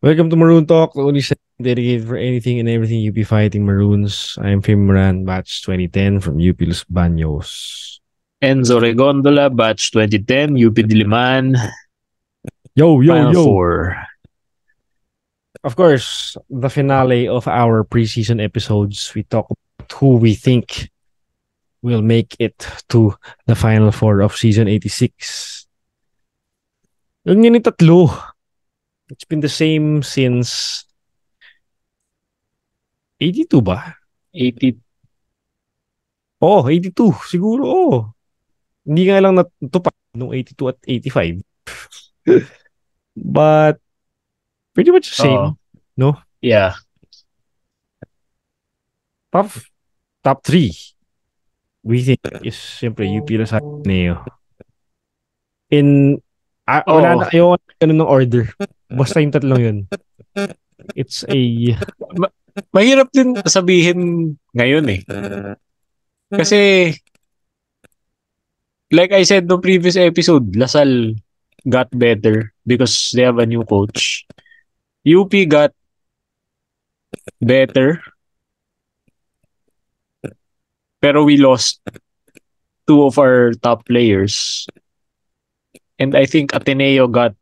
Welcome to Maroon Talk, the only segment dedicated for anything and everything UP Fighting Maroons. I'm Fim Moran, batch 2010 from UP Los Baños. Enzo Regondola, batch 2010, UP Diliman, Yo, yo, Final yo! Four. Of course, the finale of our preseason episodes, we talk about who we think will make it to the Final Four of Season 86. Yung yun yung tatlo. It's been the same since 82 ba? 80, Oh, 82. Siguro, oh. Hindi nga lang natupad nung 82 at 85. But pretty much the oh, same, no? yeah. Top top 3 we think is siyempre UP Lasal Neo. Wala Oo. na kayo ganun ng order. Basta yung tatlong yun. It's a Mahirap din sabihin ngayon eh. Kasi, like I said no previous episode, Lasal got better because they have a new coach. UP got better, pero we lost two of our top players. And I think Ateneo got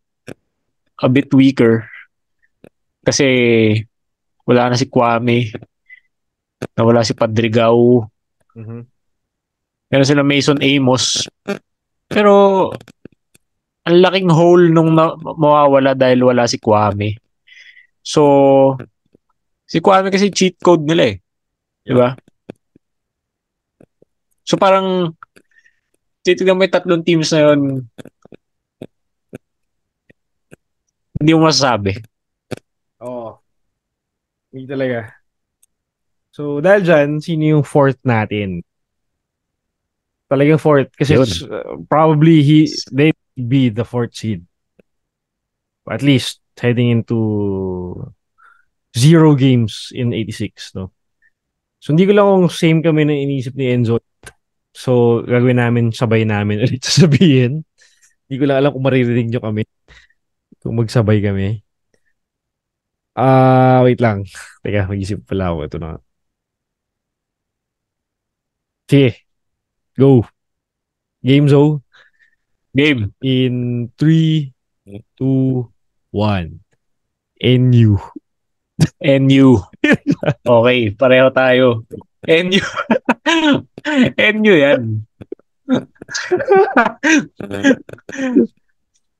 a bit weaker kasi wala na si Kwame, nawala si Padrigao, meron sila Mason Amos. Pero ang laking hole nung mawawala dahil wala si Kwame. So, si Kwame kasi cheat code nila eh. Diba? So parang titignan mo yung tatlong teams na yun, hindi mo masasabi. Oo. Hindi talaga. So, dahil dyan, sino yung fourth natin? Talagang fourth. Kasi probably they be the fourth seed. At least, heading into 0 games in 86, no? So, hindi ko lang kung same kami na iniisip ni Enzo. So, gagawin namin, sabay namin ulit sasabihin. Hindi ko lang alam kung maririnig nyo kami. Kung magsabay kami. Wait lang. Teka, mag-isip pala ako. Ito na. Sige. Go. Game zone. Game. In 3, 2, 1. NU. NU. Okay, pareho tayo. NU. NU yan.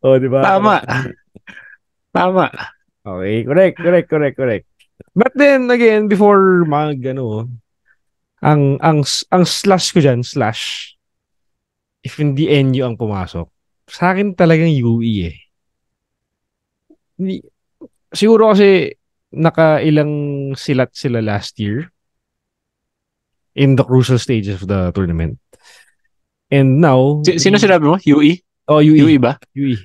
Oh, di ba? Tama. Tama. Okay, correct. But then again, before ang slash ko dyan, slash, if hindi NU ang pumasok, sa akin talagang UE eh. Hindi, siguro kasi nakailang silat sila last year in the crucial stages of the tournament. And now... Sino sinabi mo? UE? Oh, UE. UE ba? UE.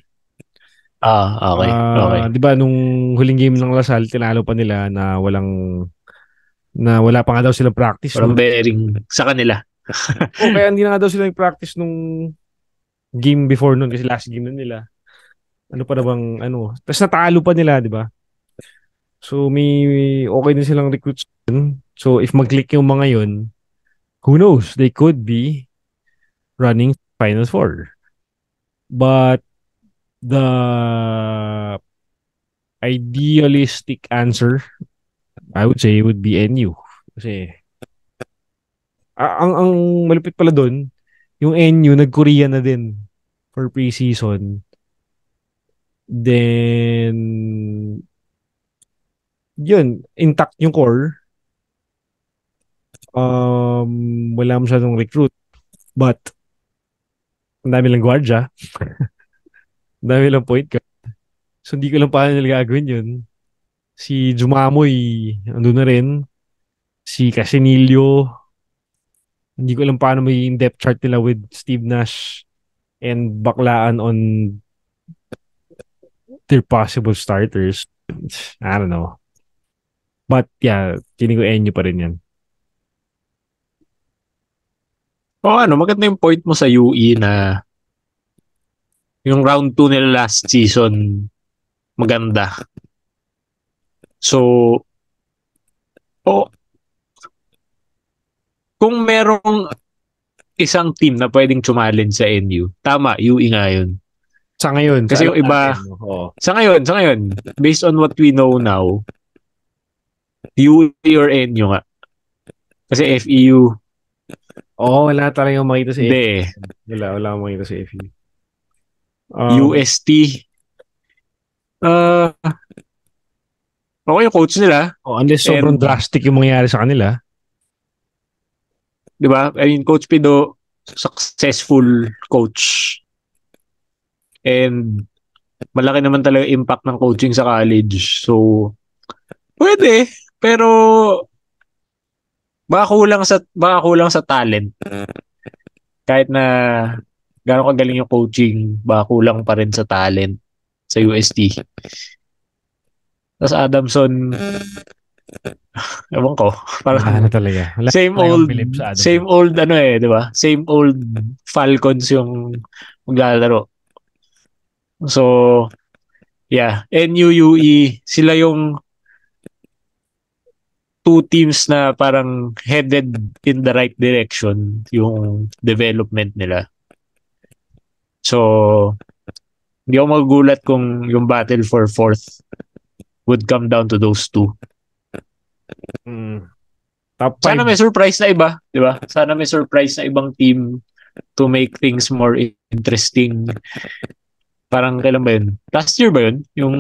Okay. Di ba nung huling game ng Lasal, tinalo pa nila na wala pa nga daw silang practice. Walang bearing sa kanila. Kaya hindi na nga daw sila practice nung game before nun kasi last game na nila. Ano pa na bang tapos natalo pa nila, di ba? So may okay din silang recruits. So if mag-click yung mga yun, who knows? They could be running Final Four. But the idealistic answer, I would say, would be NU. Kasi ang malupit pala doon, yung NU nag-Korea na din for preseason. Then yun, intact yung core. Wala masyadong recruit. But ang dami lang gwardiya. Ang dami lang point guard. So hindi ko lang paano nila gagawin yun. Si Jumamoy, andun na rin. Si Casinillo. Hindi ko alam paano may depth chart nila with Steve Nash and Baklaan on their possible starters. I don't know. But yeah, tinig ko NU pa rin yan. Maganda yung point mo sa UE na yung round 2 nila last season maganda. So, oh, kung merong isang team na pwedeng challenge sa NU, tama, UE nga yun. Sa ngayon, sa Kasi alam yung iba, natin. Oo. sa ngayon, based on what we know now, UE or NU nga. Kasi FEU, Oo, wala talagang makita sa FU. hindi. Wala akong makita sa FU. UST, uh, okay yung coach nila. Unless sobrang And, drastic yung mangyayari sa kanila. di ba? I mean, Coach Pido, successful coach. And, malaki naman talaga impact ng coaching sa college. So, pwede. Pero, baka kulang sa talent. Kahit na gano'ng kagaling yung coaching, baka kulang pa rin sa talent sa UST. Tapos Adamson, ewan ko, Wala parang na talaga. Wala na same talagang old, bilib sa same Adamson. old ano eh, di ba? Same old Falcons yung maglalaro. So, yeah. NUUE, sila yung two teams na parang headed in the right direction yung development nila. So, hindi ako magugulat kung yung battle for fourth would come down to those two. Mm. Top 5. Sana may surprise na iba, di ba? Sana may surprise na ibang team to make things more interesting. Parang kailan ba yun? Last year ba yun? Yung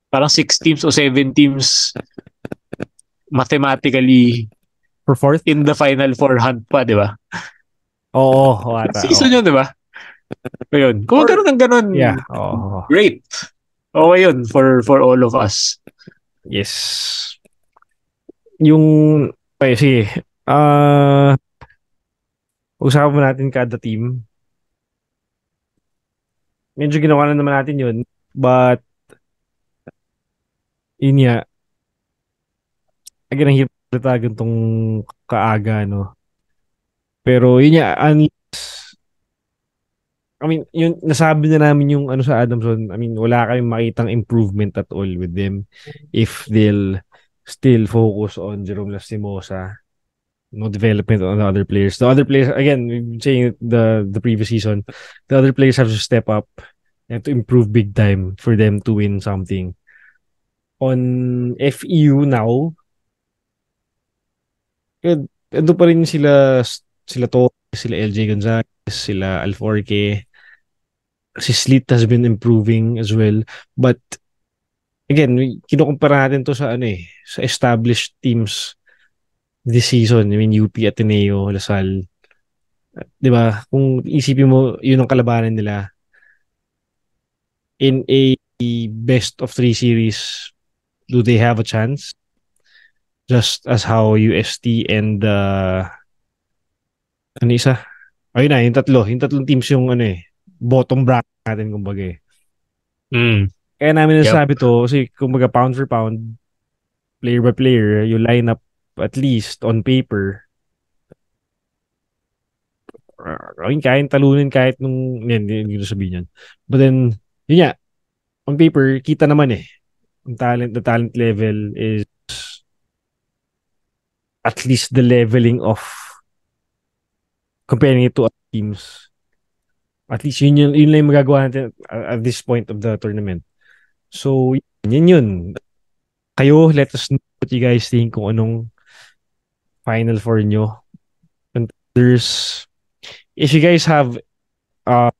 parang 6 teams o 7 teams mathematically For fourth? in the final four hunt pa, di ba? Oo, ata. Season Oo. yun, di ba? Ayun. Kung Or, magkaroon ng ganun, yeah. Oo. great. Okay yun for all of us. Yes. Yung, ay, sige. Ah, usapan mo natin kada team. Medyo ginawa na naman natin yun. But, yun nga, again, ang hirap talaga itong kaaga, no? Pero, yun nga, I mean, yun, nasabi na namin yung ano sa Adamson. I mean, wala kayong makitang improvement at all with them if they'll still focus on Jerome Lastimosa. No development on the other players. The other players, again, we've been saying it the previous season, the other players have to step up and to improve big time for them to win something. On FEU now, ando pa rin sila to, sila LJ Gonzalez, sila Alforque, si Slit has been improving as well. But again, kinukumpara natin to sa ano sa established teams this season. I mean, UP, Ateneo, Lasal. 'Di ba? Kung isipin mo, yun ang kalabanan nila in a best of three series, do they have a chance? Just as how UST and ano isa? Ayun na, yung tatlong teams yung bottom bracket natin kumbaga eh. Mm. Kaya namin Yep. nasabi to kasi kumbaga pound for pound, player by player, you line up at least on paper. Ayun, kayang talunin kahit nung, hindi ko sabihin yan. But then, yun nga, on paper, kita naman the talent level is at least the leveling of comparing it to other teams. At least yun lang yung magagawa natin at this point of the tournament. So, yun. Kayo, let us know what you guys think kung anong final four nyo. And if you guys have uh,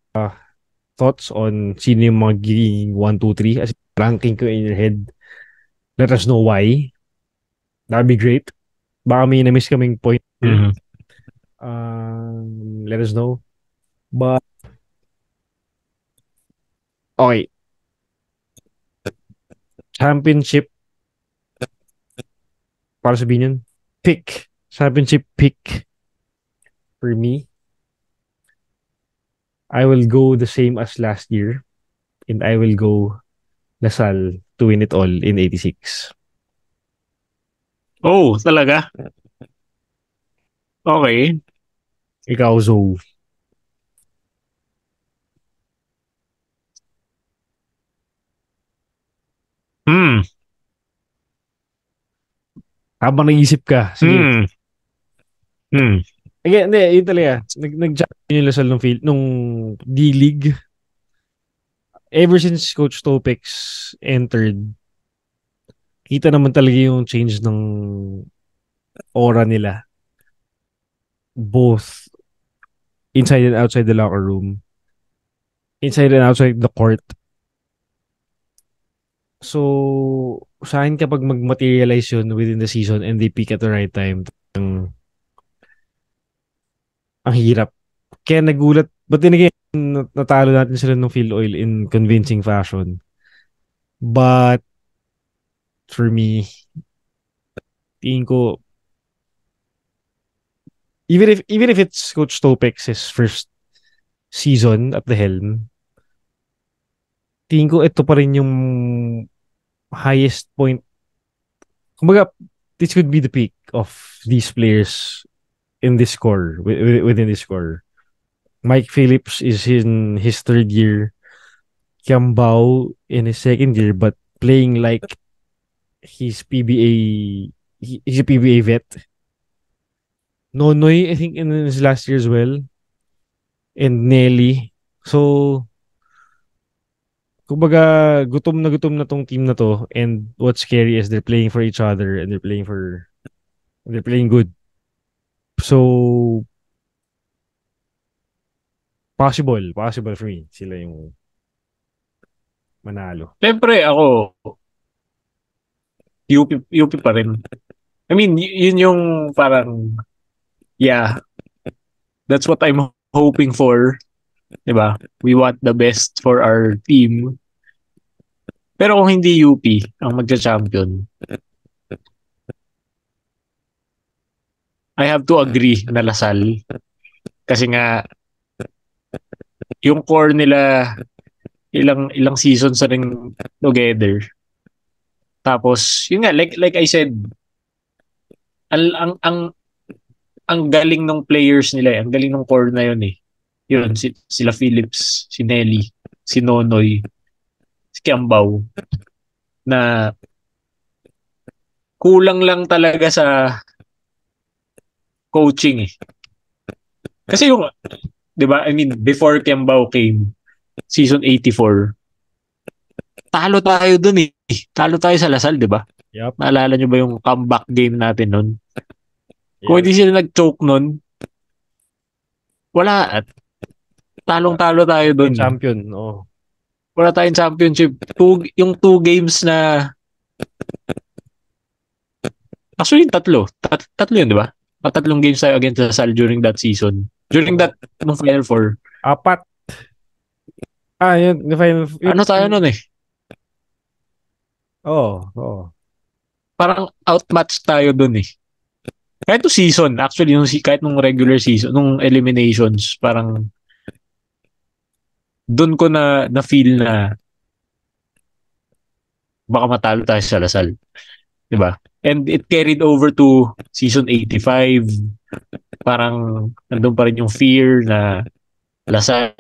thoughts on sino yung magiging 1, 2, 3 as ranking ko in your head, let us know why. That'd be great. Baka may na-miss kaming point here. Mm-hmm. Let us know. But, okay. Championship, para sabihin yun, pick. Championship pick for me. I will go the same as last year. And I will go Lasal to win it all in 86. Oh, talaga? Okay. Ikaw, Zoe. Hmm. Habang nag-iisip ka, sige. Hmm. Hmm. Again, hindi, yun talaga. Nag-champion yung Lasal nung D-League. Ever since Coach Topex entered, kita naman talaga yung change ng aura nila. Both inside and outside the locker room. Inside and outside the court. So, sa akin kapag mag-materialize yun within the season and they peak at the right time, ang hirap. Kaya nagulat. But then again, natalo natin sila ng Phil Oil in convincing fashion. But, for me, tingin ko, even if it's Coach Topex's first season at the helm, tingin ko ito pa rin yung highest point. Kumbaga, this could be the peak of these players in this core, within this core. Mike Phillips is in his third year. Kiambao in his second year, but playing like he's PBA, he's a PBA vet. Nonoy, I think, in his last year as well. And Nelly. So, kumbaga, gutom na tong team na to. And what's scary is they're playing for each other and they're playing good. So, possible for me. Sila yung manalo. Siyempre ako, UP pa rin. I mean, yun yung parang, yeah, that's what I'm hoping for. Diba? We want the best for our team. Pero kung hindi UP ang magcha-champion, I have to agree na Lasal. Kasi nga, yung core nila, ilang seasons na rin together. Tapos, yun nga, like I said, ang galing ng players nila, ang galing ng core na yun eh. Yun, sila Phillips, si Nelly, si Nonoy, si Kiambao, na kulang lang talaga sa coaching eh. Kasi yung, di ba, I mean, before Kiambao came, season 84, talo tayo dun eh. Talo tayo sa Lasal, di ba? Yep. Naalala nyo ba yung comeback game natin nun? Kung hindi sila nag-choke nun, wala. At talong-talo tayo dun. Champion, oh. Wala tayong championship. Yung two games na actually tatlo. Tatlo yun, di ba? Tatlong games tayo against Lasal during that season. During that, nung Final Four. Apat. Yun. The final, yun. Ano tayo nun eh? Oh. Parang outmatch tayo dun eh. Kahit nung season, actually, kahit nung regular season, nung eliminations, parang dun ko na feel na baka matalo tayo sa Lasal. Diba? And it carried over to season 85. Parang nandun pa rin yung fear na Lasal,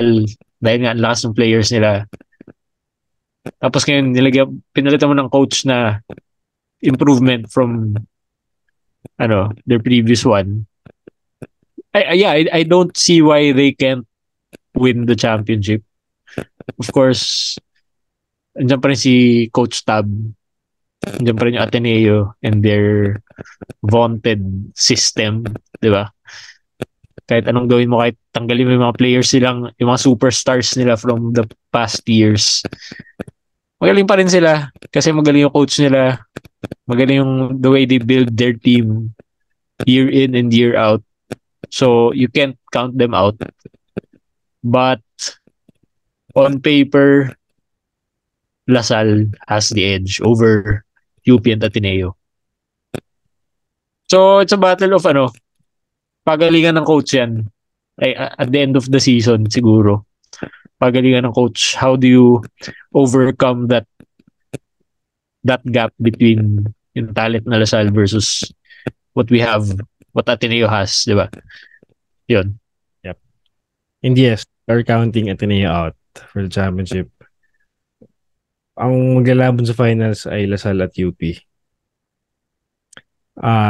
dahil nga ang lakas ng players nila. Tapos ngayon, pinalitan mo ng coach na improvement from their previous one. I don't see why they can't win the championship. Of course, andyan pa rin si Coach Tab. Andyan pa rin yung Ateneo and their vaunted system, di ba? Kahit anong gawin mo, kahit tanggalin mo yung mga players silang, yung mga superstars nila from the past years, magaling pa rin sila kasi magaling yung coach nila, magaling yung the way they build their team year in and year out. So, you can't count them out. But, on paper, Lasal has the edge over UP and Ateneo. So, it's a battle of pagalingan ng coach yan. At the end of the season, siguro. Pagalingan ng coach. How do you overcome that gap between yung talent na Lasal versus what we have, what Ateneo has, di ba? Yun. Yep. And yes, are counting Ateneo out for the championship. Ang maglalaban sa finals ay Lasal at UP.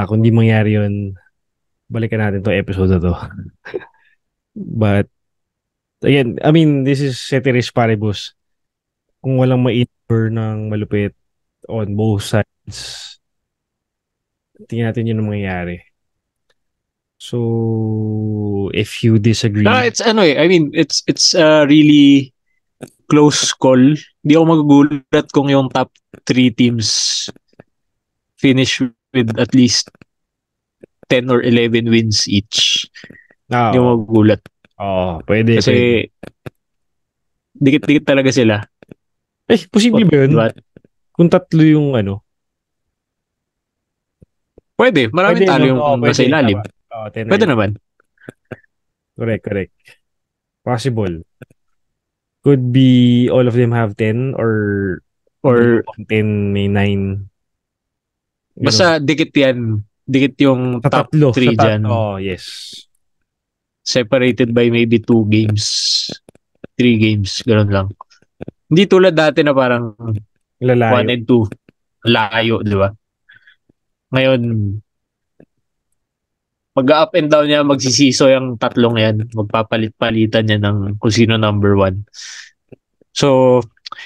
Kung di mangyari yun, balikan natin to episode na to. But, again, I mean, this is ceteris paribus. Kung walang ma-infer ng malupit on both sides, tingnan natin yun ang mangyayari. So, if you disagree, It's I mean, it's a really close call. Hindi ako magugulat kung yung top 3 teams finish with at least 10 or 11 wins each. Hindi ako magugulat. Pwede. Kasi dikit-dikit talaga sila. Posible ba yun? Diba? Kung tatlo yung Pwede. Maraming talo yung nasa ilalim. Pwede naman. Correct. Possible. Could be all of them have 10 or 10 may 9. Basta dikit yan. Dikit yung sa top tatlo, 3 dyan. Yes. Separated by maybe 2 games. 3 games. Ganun lang. Hindi tulad dati na parang 1 and 2. Layo, di ba? Ngayon, mag-up and down niya, magsisiso yung tatlong yan. Magpapalit-palitan niya ng kung sino number 1. So,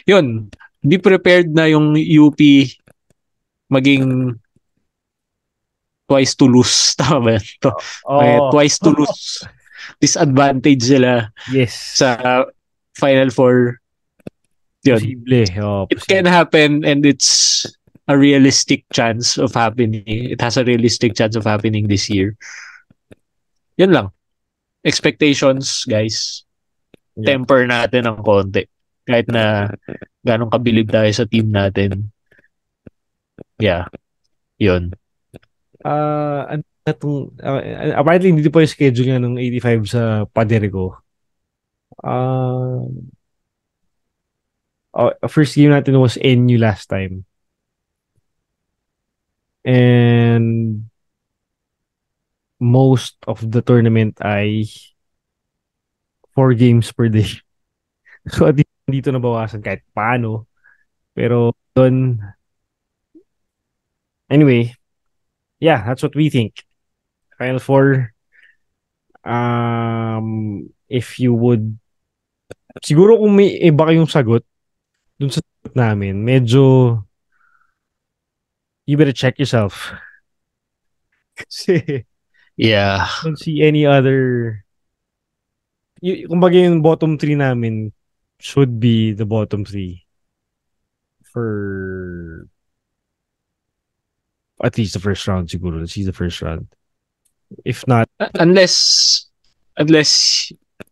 yun. Be prepared na yung UP maging twice to lose. Tama ba yan? Twice to lose. Disadvantage sila sa Final Four. Yun. Posible. It can happen and it's a realistic chance of happening. It has a realistic chance of happening this year. Yun lang. Expectations, guys. Temper natin ng konti. Kahit na ganong kabilib tayo sa team natin. Yeah. Yun. Apparently, hindi pa yung schedule nga ng 85 sa Pader ko. First game natin was NU last time. And most of the tournament ay 4 games per day. So, dito nabawasan kahit paano. Pero, doon, anyway, yeah, that's what we think. Final Four, if you would, siguro kung may iba kayong sagot dun sa sagot namin, medyo you better check yourself. Kasi yeah, I don't see any other kumbaga yung bottom 3 namin should be the bottom 3 for at least the first round siguro. Let's see the first round. If not, unless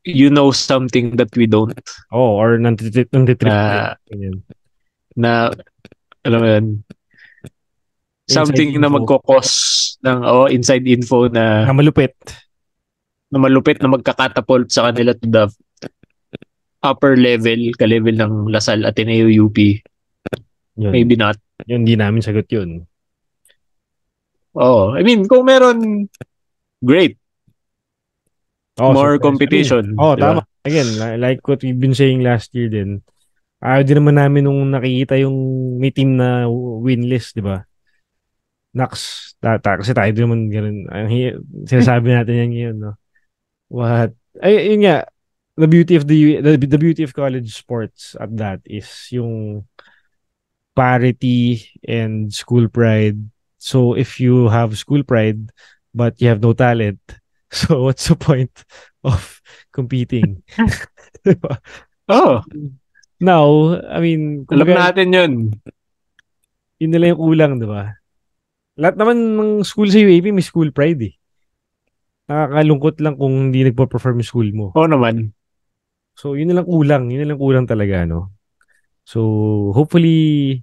you know something that we don't. Or nantitrip na alam mo yun, something na magkokos ng inside info na malupit na magkakatapult sa kanila to the upper level, ka-level ng Lasal, Ateneo, UP. Yun. Maybe not. Yun, hindi namin sagot yun. I mean, kung meron, great. More competition. I mean, diba? Tama. Again, like what we've been saying last year din. Ayaw din naman namin nung nakikita yung may team na winless, di ba? Naks, kasi tayo din naman ganun. Sinasabi natin yan ngayon, no? Yun nga, the beauty of college sports at that is yung parity and school pride. So if you have school pride but you have no talent, so what's the point of competing? Diba? Now, I mean, alam natin yun. Yun nila yung kulang, diba? Lahat naman ng school sa UAP may school pride eh. Nakakalungkot lang kung hindi nagpo-perform yung school mo. Naman. So, yun na lang kulang. Yun na lang kulang talaga, no? So, hopefully,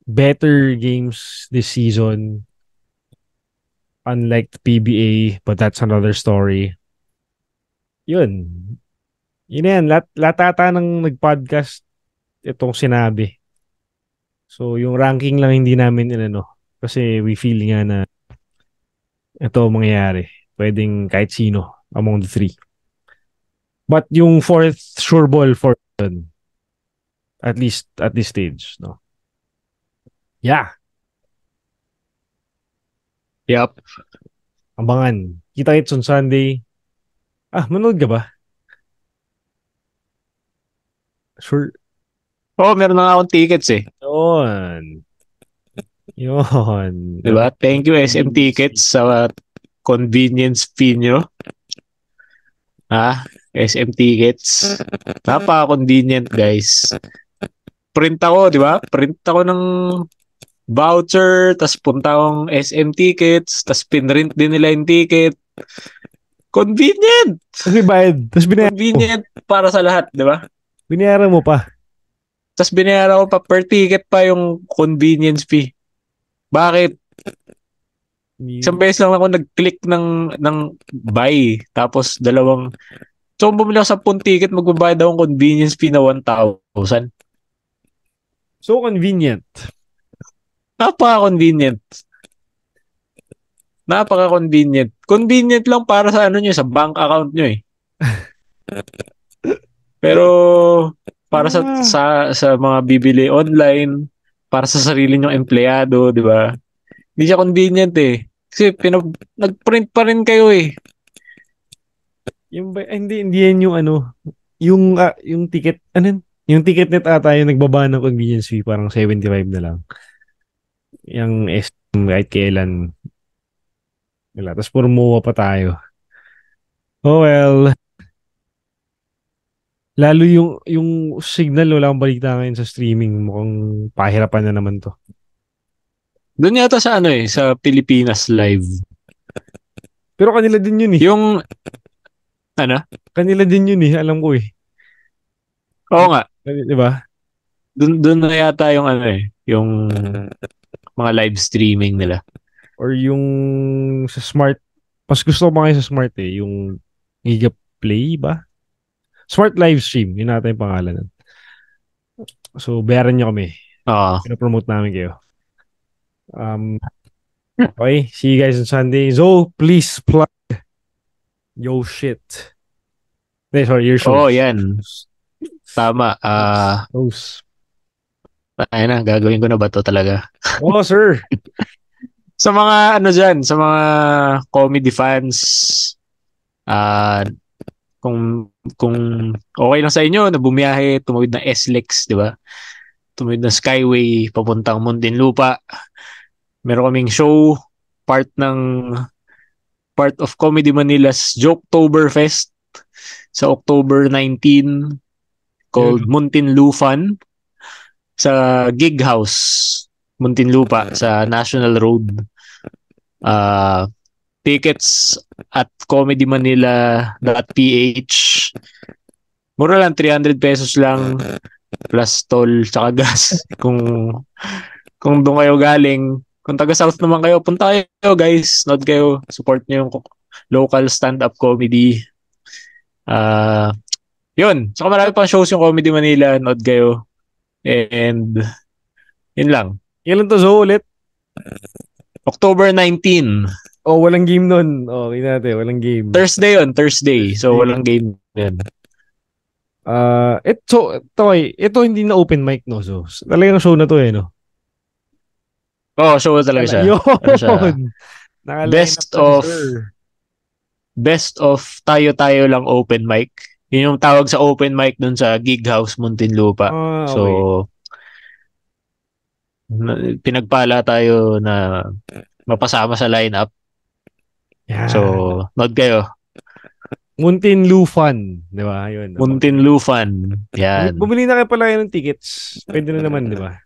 better games this season. Unlike the PBA, but that's another story. Yun. Yun yan. Lahat ata ng nag-podcast itong sinabi. So, yung ranking lang hindi namin kasi we feel nga na ito mangyayari. Pwedeng kahit sino among the 3. But yung 4th sure ball for at least at this stage, no? Yeah. Yup. Abangan. Kita-kits on Sunday. Manood ka ba? Sure. Oh, meron na nga akong tickets eh. Yun. Yun. Diba? Thank you SM Tickets sa convenience fee nyo. SM Tickets. Napaka-convenient, guys. Print ako, di ba? Print ako ng voucher, tas punta akong SM Tickets, tas pinrint din nila yung ticket. Convenient! Tapos may bayad. Tapos binayaran mo. Convenient para sa lahat, di ba? Binayaran mo pa. Tas binayaran ko pa per ticket pa yung convenience fee. Bakit? Isang beses lang ako nag-click ng buy. Tapos dalawang... So, kung bumili ako 10 ticket, magbabayad akong convenience fee na 1,000. So convenient. Napaka-convenient. Napaka-convenient. Convenient lang para sa ano nyo, sa bank account nyo eh. Pero para sa mga bibili online, para sa sarili nyong empleyado, di ba? Hindi siya convenient eh. Kasi nag-print pa rin kayo eh. Hindi yan yung ano, yung ticket, yung ticket net ata yung nagbaba ng convenience fee, parang 75 na lang. Yung SM kahit kailan. Wala. Tapos puro MOA pa tayo. Oh well. Lalo yung signal, wala akong balita ngayon sa streaming. Mukhang pahirapan na naman to. Doon yata sa ano eh, sa Pilipinas Live. Pero kanila din yun eh. Yung, ano? Kanila din yun eh, alam ko eh. Oo nga. Di ba? Doon na yata yung ano eh, yung mga live streaming nila. Or yung sa smart, mas gusto ko pa ngayon sa smart eh, yung Giga Play ba? Smart live stream, yun natin yung pangalan. So, bayaran nyo kami. Oo. Pina-promote namin kayo. Okay, see you guys on Sunday. Zo, please plug yo shit. Sorry, your show. Oo, yan. Tama. Shows. Ayun na, gagawin ko na ba to talaga? Oh, sir. Sa mga ano dyan, sa mga comedy fans, kung okay lang sa inyo na bumiyahe, tumawid ng SLEX, di ba? Tumawid ng Skyway, papuntang Muntinlupa. Meron kaming show, part of Comedy Manila's Joketoberfest sa October 19 called Muntinlufan sa Gig House, Muntinlupa sa National Road. Tickets at comedymanila.ph. Mura lang, 300 pesos lang plus toll tsaka gas. Kung doon kayo galing, kung taga South naman kayo, punta kayo guys, nod kayo, support niyo yung local stand-up comedy. Yun, saka marami pang shows yung Comedy Manila, nod kayo. And yun lang. Kailan to, Zo, ulit? October 19. Oh, walang game nun. Okay natin, walang game. Thursday yun, Thursday. So, walang game yun. Ito hindi na open mic, no? So, talagang show na to eh, no? Oo, show talaga siya. Yun! Ano siya? Best of tayo-tayo lang open mic. Yun yung tawag sa open mic dun sa Gig House, Muntinlupa. Okay. So, pinagpala tayo na mapasama sa lineup. Yeah. So, nod kayo. Muntinlufan, di ba? Yun. Muntinlufan. Yan. Bumili na kayo pala kayo ng tickets. Pwede na naman, di ba?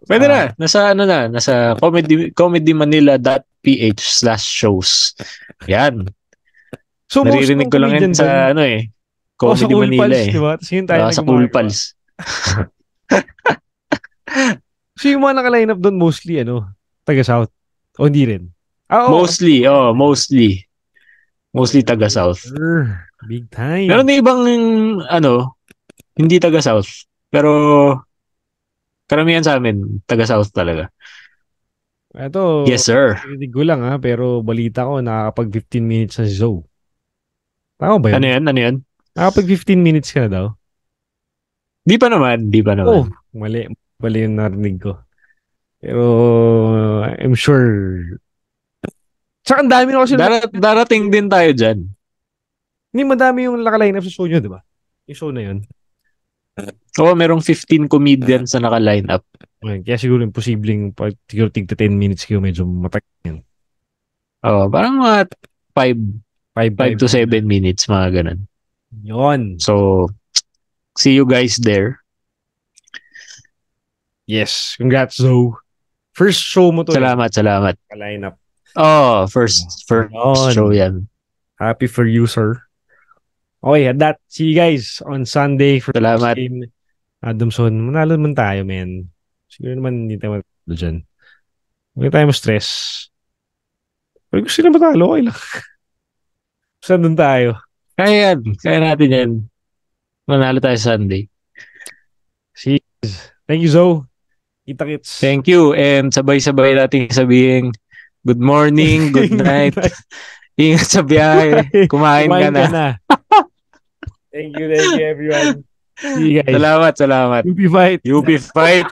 Pwede na. Nasa comedymanila.ph/shows. Yan. So, naririnig ko lang yan sa Comedy Manila eh. Diba? Sa Cool Pals. So, yung mga naka-line up doon mostly, taga-South? O hindi rin? Mostly. Mostly taga-South. Big time. Meron na ibang, hindi taga-South. Pero, karamihan sa amin, taga-South talaga. Ito, yes, sir. Hindi ko lang pero balita ko, nakakapag 15 minutes na si Zoe. Tama ba yun? Ano yan? Nakakapag 15 minutes ka na daw? Di pa naman. Oh, mali yung narinig ko. Pero, I'm sure Tsaka ang dami na kasi Darating din tayo dyan. hindi madami yung naka-line up sa show nyo, di ba? Yung show na yun. Oo, merong 15 comedians na naka-line up. Okay, kaya siguro imposibleng pag siguro tigta 10 minutes kayo medyo matak yan. Oo, parang mga 5 to 7 minutes, mga ganun. Yun. So, see you guys there. Yes. Congrats, Zoe. First show mo to. Salamat. Line up. Oh, first show yan. Happy for you, sir. Okay, at that, see you guys on Sunday for Salamat. game. Adamson, manalo naman tayo, man. Siguro naman hindi tayo matalo dyan. Huwag tayo ma-stress. Pero gusto na matalo, okay lang. Saan doon tayo? Kaya natin yan. Manalo tayo Sunday. See you. Thank you, Zoe. Kita-kits. Thank you. And sabay-sabay natin sabihin, good morning, good night. Ingat sa biyahe. Kumain ka na. Thank you everyone. See you guys. Salamat. UP fight. UP fight.